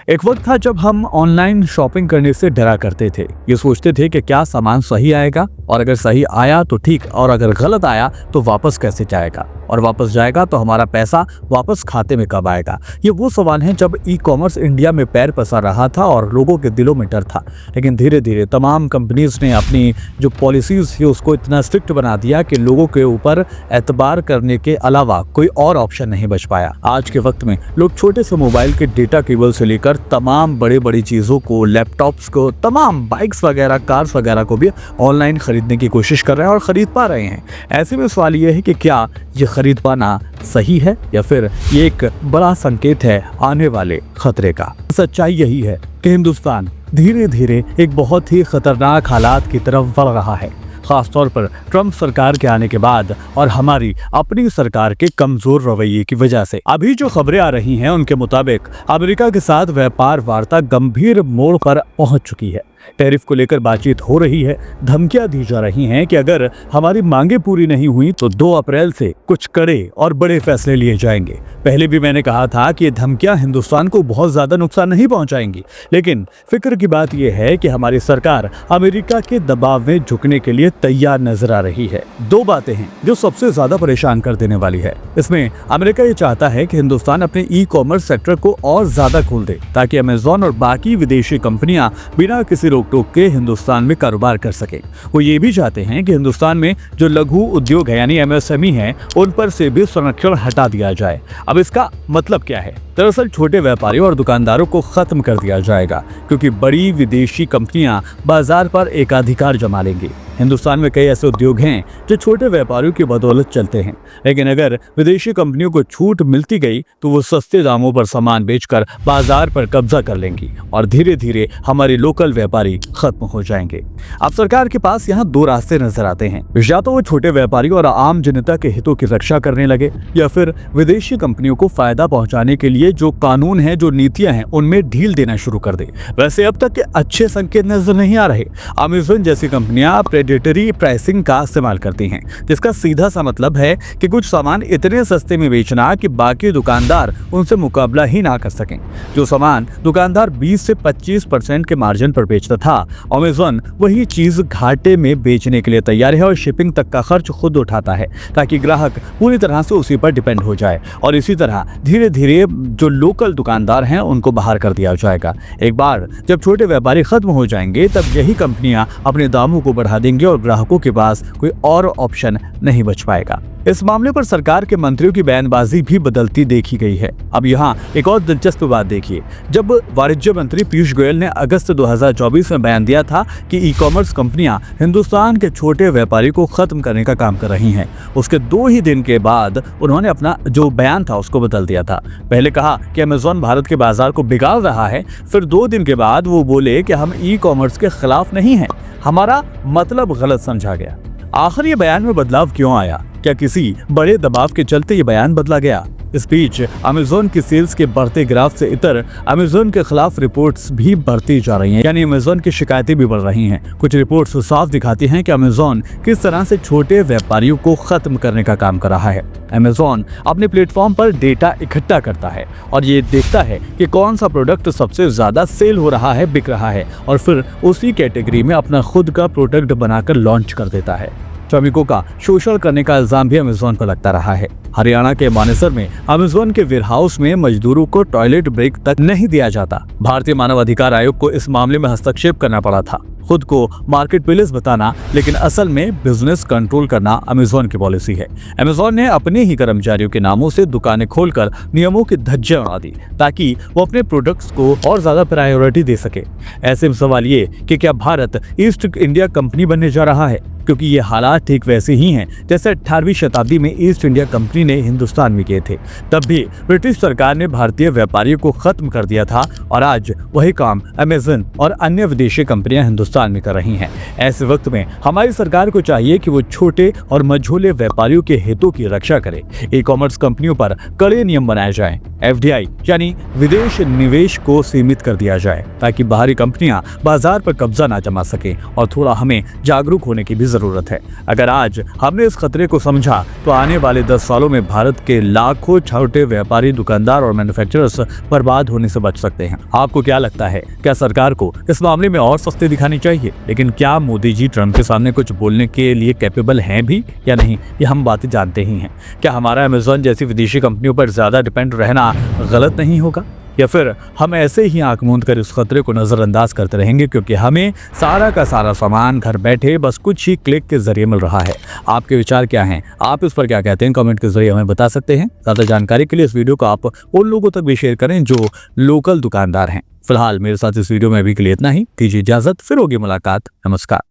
एक वक्त था जब हम ऑनलाइन शॉपिंग करने से डरा करते थे। ये सोचते थे कि क्या सामान सही आएगा, और अगर सही आया तो ठीक, और अगर गलत आया तो वापस कैसे जाएगा, और वापस जाएगा तो हमारा पैसा वापस खाते में कब आएगा। ये वो सवाल हैं जब ई कॉमर्स इंडिया में पैर पसार रहा था और लोगों के दिलों में डर था। लेकिन धीरे धीरे तमाम कंपनीज ने अपनी जो पॉलिसीज थी उसको इतना स्ट्रिक्ट बना दिया कि लोगों के ऊपर एतबार करने के अलावा कोई और ऑप्शन नहीं बच पाया। आज के वक्त में लोग छोटे से मोबाइल के डेटा केबल से लेकर तमाम बड़ी बड़ी चीज़ों को, लैपटॉप्स को, तमाम बाइक्स वगैरह, कार्स वगैरह को भी ऑनलाइन खरीदने की कोशिश कर रहे हैं और ख़रीद पा रहे हैं। ऐसे में सवाल ये है कि क्या ये खरीद पाना सही है या फिर ये एक बड़ा संकेत है आने वाले खतरे का। सच्चाई यही है कि हिंदुस्तान धीरे धीरे एक बहुत ही खतरनाक हालात की तरफ बढ़ रहा है, खासतौर पर ट्रंप सरकार के आने के बाद और हमारी अपनी सरकार के कमजोर रवैये की वजह से। अभी जो खबरें आ रही हैं उनके मुताबिक अमेरिका के साथ व्यापार वार्ता गंभीर मोड़ पर पहुंच चुकी है। टैरिफ को लेकर बातचीत हो रही है, धमकियां दी जा रही हैं कि अगर हमारी मांगे पूरी नहीं हुई तो 2 अप्रैल से कुछ कड़े और बड़े फैसले लिए जाएंगे। पहले भी मैंने कहा था कि ये धमकियां हिंदुस्तान को बहुत ज्यादा नुकसान नहीं पहुंचाएंगी, लेकिन फिक्र की बात यह है कि हमारी सरकार अमेरिका के दबाव में झुकने के लिए तैयार नजर आ रही है। 2 बातें हैं जो सबसे ज्यादा परेशान कर देने वाली है। इसमें अमेरिका ये चाहता है कि हिंदुस्तान अपने ई कॉमर्स सेक्टर को और ज्यादा खोल दे ताकि अमेजॉन और बाकी विदेशी कंपनियां बिना किसी रोक-टोक के हिंदुस्तान में कारोबार कर सके। वो ये भी चाहते हैं कि हिंदुस्तान में जो लघु उद्योग है यानी एमएसएमई है उन पर से भी संरक्षण हटा दिया जाए। अब इसका मतलब क्या है? दरअसल छोटे व्यापारियों और दुकानदारों को खत्म कर दिया जाएगा, क्योंकि बड़ी विदेशी कंपनियां बाजार पर एकाधिकार जमा लेंगी। हिंदुस्तान में कई ऐसे उद्योग हैं जो छोटे व्यापारियों की बदौलत चलते हैं, लेकिन अगर विदेशी कंपनियों को छूट मिलती गई तो वो सस्ते दामों पर सामान बेचकर बाजार पर कब्जा कर लेंगी और धीरे धीरे हमारे लोकल व्यापारी खत्म हो जाएंगे। अब सरकार के पास यहाँ 2 रास्ते नजर आते हैं। या तो वो छोटे व्यापारियों और आम जनता के हितों की रक्षा करने लगे, या फिर विदेशी कंपनियों को फायदा पहुंचाने के लिए जो कानून है, जो नीतियां हैं, उनमें ढील देना शुरू कर दे। वैसे अब तक के अच्छे संकेत नजर नहीं आ रहे। अमेज़न जैसी कंपनियां प्रेडेटरी प्राइसिंग का इस्तेमाल करती हैं, जिसका सीधा सा मतलब है कि कुछ सामान इतने सस्ते में बेचना कि बाकी दुकानदार उनसे मुकाबला ही ना कर सकें। जो सामान दुकानदार 20 से 25% के मार्जिन पर बेचता था, अमेज़न वही चीज घाटे में बेचने के लिए तैयार है और शिपिंग तक का खर्च खुद उठाता है ताकि ग्राहक पूरी तरह से उसी पर डिपेंड हो जाए। और इसी तरह धीरे धीरे जो लोकल दुकानदार हैं उनको बाहर कर दिया जाएगा। एक बार जब छोटे व्यापारी खत्म हो जाएंगे तब यही कंपनियां अपने दामों को बढ़ा देंगे और ग्राहकों के पास कोई और ऑप्शन नहीं बच पाएगा। इस मामले पर सरकार के मंत्रियों की बयानबाजी भी बदलती देखी गई है। अब यहाँ एक और दिलचस्प बात देखिए, जब वाणिज्य मंत्री पीयूष गोयल ने अगस्त 2024 में बयान दिया था कि ई कॉमर्स कंपनियां हिंदुस्तान के छोटे व्यापारी को खत्म करने का काम कर रही हैं, उसके 2 ही दिन के बाद उन्होंने अपना जो बयान था उसको बदल दिया था। पहले कहा कि अमेज़न भारत के बाजार को बिगाड़ रहा है, फिर 2 दिन के बाद वो बोले कि हम ई कॉमर्स के खिलाफ नहीं हैं, हमारा मतलब गलत समझा गया। आखिर ये बयान में बदलाव क्यों आया? क्या किसी बड़े दबाव के चलते ये बयान बदला गया? इस बीच अमेज़न की सेल्स के बढ़ते ग्राफ से इतर अमेज़न के खिलाफ रिपोर्ट्स भी बढ़ती जा रही हैं, यानी अमेज़न की शिकायतें भी बढ़ रही हैं। कुछ रिपोर्ट्स साफ दिखाती हैं कि अमेज़न किस तरह से छोटे व्यापारियों को खत्म करने का काम कर रहा है। अमेज़न अपने प्लेटफॉर्म पर डेटा इकट्ठा करता है और ये देखता है कि कौन सा प्रोडक्ट सबसे ज्यादा सेल हो रहा है, बिक रहा है, और फिर उसी कैटेगरी में अपना खुद का प्रोडक्ट बनाकर लॉन्च कर देता है। श्रमिकों का शोषण करने का इल्जाम भी अमेज़न पर लगता रहा है। हरियाणा के मानेसर में अमेज़न के वेयरहाउस में मजदूरों को टॉयलेट ब्रेक तक नहीं दिया जाता। भारतीय मानव अधिकार आयोग को इस मामले में हस्तक्षेप करना पड़ा था, खुद को मार्केट प्लेस बताना, लेकिन असल में बिजनेस कंट्रोल करना अमेज़न की पॉलिसी है। अमेज़न ने अपने ही कर्मचारियों के नामों से दुकानें खोलकर नियमों की धज्जियां उड़ा दी ताकि वो अपने प्रोडक्ट्स को और ज्यादा प्रायोरिटी दे सके। ऐसे में सवाल ये कि क्या भारत ईस्ट इंडिया कंपनी बनने जा रहा है? क्योंकि ये हालात ठीक वैसे ही हैं जैसे 18वीं शताब्दी में ईस्ट इंडिया कंपनी ने हिंदुस्तान में किए थे। तब भी ब्रिटिश सरकार ने भारतीय व्यापारियों को खत्म कर दिया था और आज वही काम अमेज़न और अन्य विदेशी कंपनियां हिंदुस्तान में कर रही हैं। ऐसे वक्त में हमारी सरकार को चाहिए कि वो छोटे और मझोले व्यापारियों के हितों की रक्षा करे। ई कॉमर्स कंपनियों पर कड़े नियम बनाए जाएं, FDI यानी विदेश निवेश को सीमित कर दिया जाए ताकि बाहरी कंपनियां बाजार पर कब्जा ना जमा सके, और थोड़ा हमें जागरूक होने की भी जरूरत है। अगर आज हमने इस खतरे को समझा तो आने वाले 10 सालों हमलों में भारत के लाखों छोटे व्यापारी, दुकानदार और मैन्युफैक्चरर्स बर्बाद होने से बच सकते हैं। आपको क्या लगता है, क्या सरकार को इस मामले में और सख्ती दिखानी चाहिए? लेकिन क्या मोदी जी ट्रंप के सामने कुछ बोलने के लिए कैपेबल हैं भी या नहीं, ये हम बातें जानते ही हैं। क्या हमारा अमेज़न जैसी विदेशी कंपनियों पर ज्यादा डिपेंड रहना गलत नहीं होगा, या फिर हम ऐसे ही आंख मूंद कर इस खतरे को नजरअंदाज करते रहेंगे क्योंकि हमें सारा का सारा सामान घर बैठे बस कुछ ही क्लिक के जरिए मिल रहा है? आपके विचार क्या हैं? आप इस पर क्या कहते हैं? कमेंट के जरिए हमें बता सकते हैं। ज्यादा जानकारी के लिए इस वीडियो को आप उन लोगों तक भी शेयर करें जो लोकल दुकानदार हैं। फिलहाल मेरे साथ इस वीडियो में अभी के लिए इतना ही। दीजिए इजाजत, फिर होगी मुलाकात। नमस्कार।